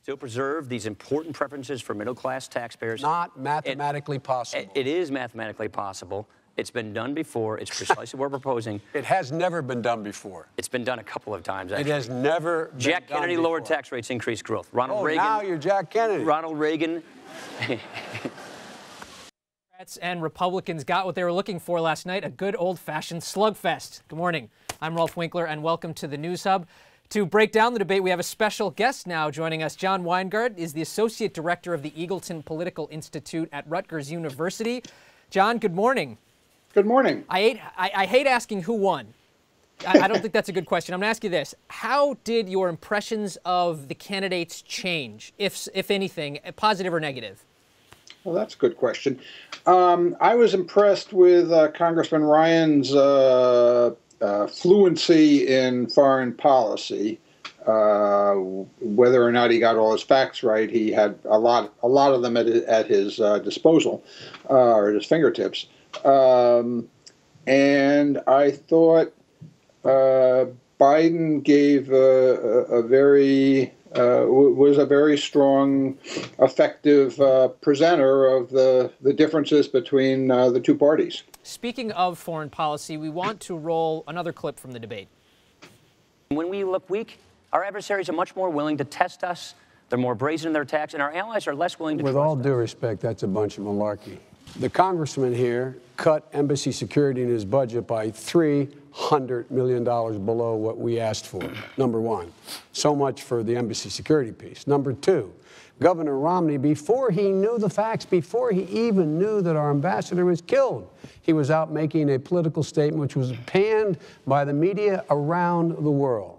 still preserve these important preferences for middle-class taxpayers. Not mathematically possible. It is mathematically possible. It's been done before. It's precisely what we're proposing. It has never been done before. It's been done a couple of times, actually. It has never been Jack done Kennedy before. lowered tax rates, increased growth. Ronald Reagan. Now you're Jack Kennedy. Ronald Reagan. Democrats and Republicans got what they were looking for last night, a good old-fashioned slugfest. Good morning. I'm Rolf Winkler, and welcome to the News Hub. To break down the debate, we have a special guest now joining us. John Weingart is the Associate Director of the Eagleton Political Institute at Rutgers University. John, good morning. Good morning. I hate asking who won. I don't think that's a good question. I'm going to ask you this. How did your impressions of the candidates change, if anything, positive or negative? Well, that's a good question. I was impressed with Congressman Ryan's fluency in foreign policy. Whether or not he got all his facts right, he had a lot of them at his disposal or at his fingertips. And I thought Biden gave was a very strong, effective presenter of the differences between the two parties. Speaking of foreign policy, we want to roll another clip from the debate. When we look weak, our adversaries are much more willing to test us. They're more brazen in their attacks, and our allies are less willing to trust us. With all due respect, that's a bunch of malarkey. The congressman here cut embassy security in his budget by $300 million below what we asked for, number one. So much for the embassy security piece. Number two, Governor Romney, before he knew the facts, before he even knew that our ambassador was killed, he was out making a political statement which was panned by the media around the world.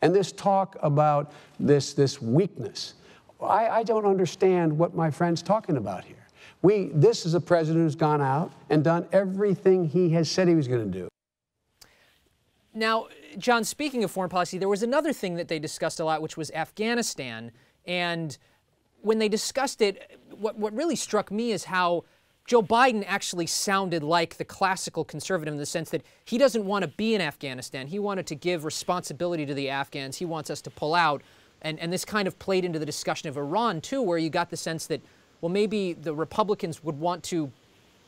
And this talk about this weakness, I don't understand what my friend's talking about here. This is a president who's gone out and done everything he has said he was going to do. Now, John, speaking of foreign policy, there was another thing that they discussed a lot, which was Afghanistan. And when they discussed it, what really struck me is how Joe Biden actually sounded like the classical conservative in the sense that he doesn't want to be in Afghanistan. He wanted to give responsibility to the Afghans. He wants us to pull out. And this kind of played into the discussion of Iran, too, where you got the sense that, well, maybe the Republicans would want to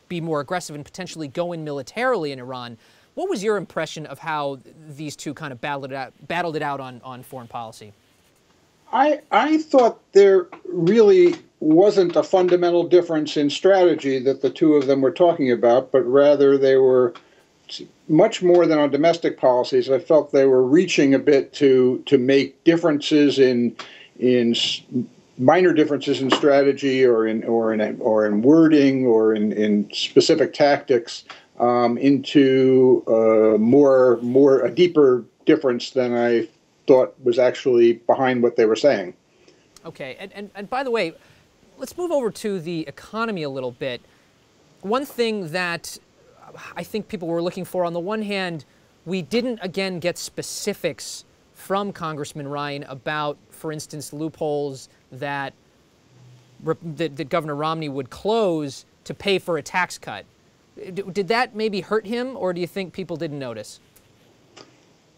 be more aggressive and potentially go in militarily in Iran. What was your impression of how these two kind of battled it out on foreign policy? I thought there really wasn't a fundamental difference in strategy that the two of them were talking about, but rather they were much more than on domestic policies. I felt they were reaching a bit to make differences in minor differences in strategy or in wording or in specific tactics into a deeper difference than I thought was actually behind what they were saying. Okay, and by the way, let's move over to the economy a little bit. One thing that I think people were looking for, on the one hand, we didn't again get specifics from Congressman Ryan about, for instance, loopholes that Governor Romney would close to pay for a tax cut. Did that maybe hurt him, or do you think people didn't notice?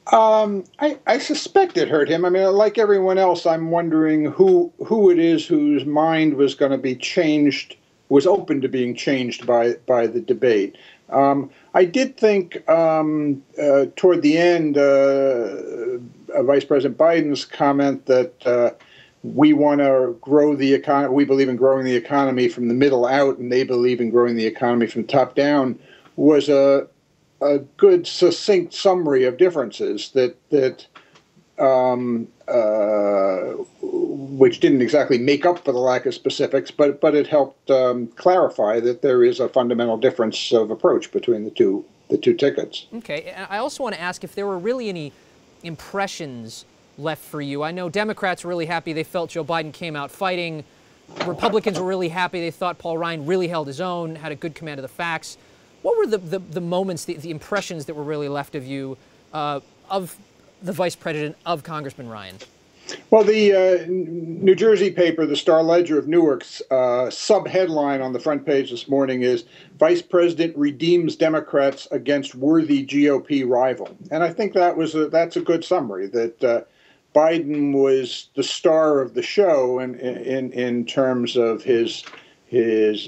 I suspect it hurt him. I mean, like everyone else, I'm wondering who it is whose mind was going to be changed, was open to being changed by the debate. I did think toward the end, Vice President Biden's comment that we want to grow the economy, we believe in growing the economy from the middle out, and they believe in growing the economy from the top down, was a good, succinct summary of differences which didn't exactly make up for the lack of specifics, but it helped clarify that there is a fundamental difference of approach between the two tickets. Okay, and I also want to ask if there were really any impressions left for you. I know Democrats were really happy. They felt Joe Biden came out fighting. Republicans were really happy. They thought Paul Ryan really held his own, had a good command of the facts. What were the moments, the impressions that were really left of you of the Vice President, of Congressman Ryan? Well, the New Jersey paper, the Star Ledger of Newark's sub-headline on the front page this morning is, Vice President redeems Democrats against worthy GOP rival. And I think that's a good summary, that Biden was the star of the show in terms of his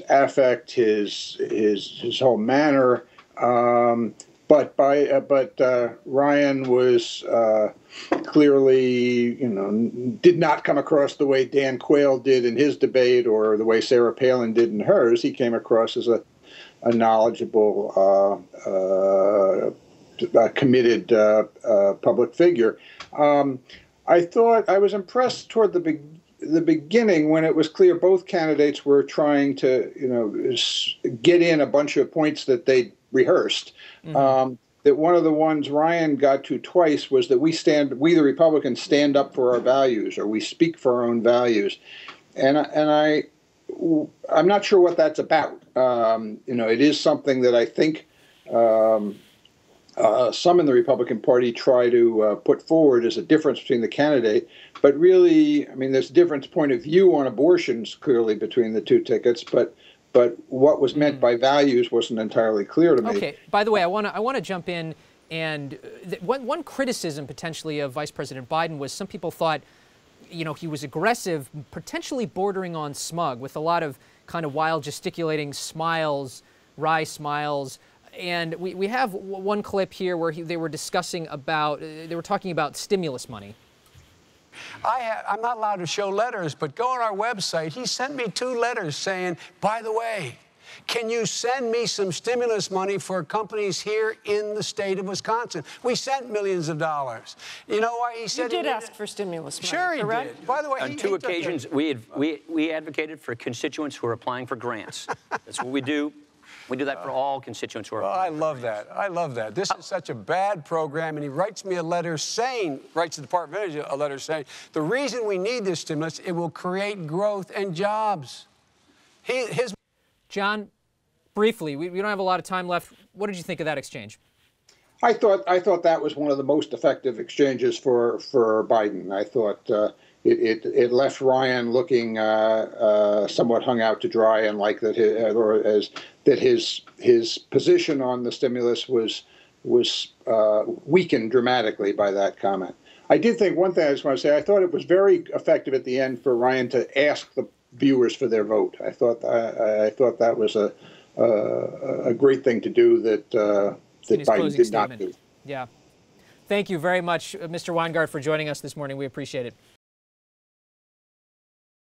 affect, his whole manner. But Ryan was clearly, did not come across the way Dan Quayle did in his debate or the way Sarah Palin did in hers. He came across as a knowledgeable, committed public figure. I thought I was impressed toward the beginning when it was clear both candidates were trying to, get in a bunch of points that they rehearsed. Mm-hmm. That one of the ones Ryan got to twice was that we the Republicans stand up for our values, or we speak for our own values, and I'm not sure what that's about. It is something that I think some in the Republican Party try to put forward as a difference between the candidate, but really, I mean, there's a different point of view on abortions clearly between the two tickets, but what was meant by values wasn't entirely clear to me. Okay. By the way, I want to jump in, and one criticism potentially of Vice President Biden was some people thought, he was aggressive, potentially bordering on smug, with a lot of kind of wild gesticulating smiles, wry smiles. And we have one clip here where they were talking about stimulus money. I'm not allowed to show letters, but go on our website. He sent me 2 letters saying, by the way, can you send me some stimulus money for companies here in the state of Wisconsin? We sent millions of dollars. You know why he said you did ask for stimulus money? Sure, he correct? did. By the way, on 2 occasions, we advocated for constituents who are applying for grants. That's what we do. We do that for all constituents who are. Well, I love that. I love that. This is such a bad program, and he writes me a letter writes the Department of Energy a letter saying, the reason we need this stimulus, it will create growth and jobs. John, briefly, we don't have a lot of time left. What did you think of that exchange? I thought that was one of the most effective exchanges for Biden. I thought it left Ryan looking somewhat hung out to dry, and like that his position on the stimulus was weakened dramatically by that comment. I did think one thing I just want to say. I thought it was very effective at the end for Ryan to ask the viewers for their vote. I thought that was a great thing to do that Biden did not do. Yeah. Thank you very much, Mr. Weingart, for joining us this morning. We appreciate it.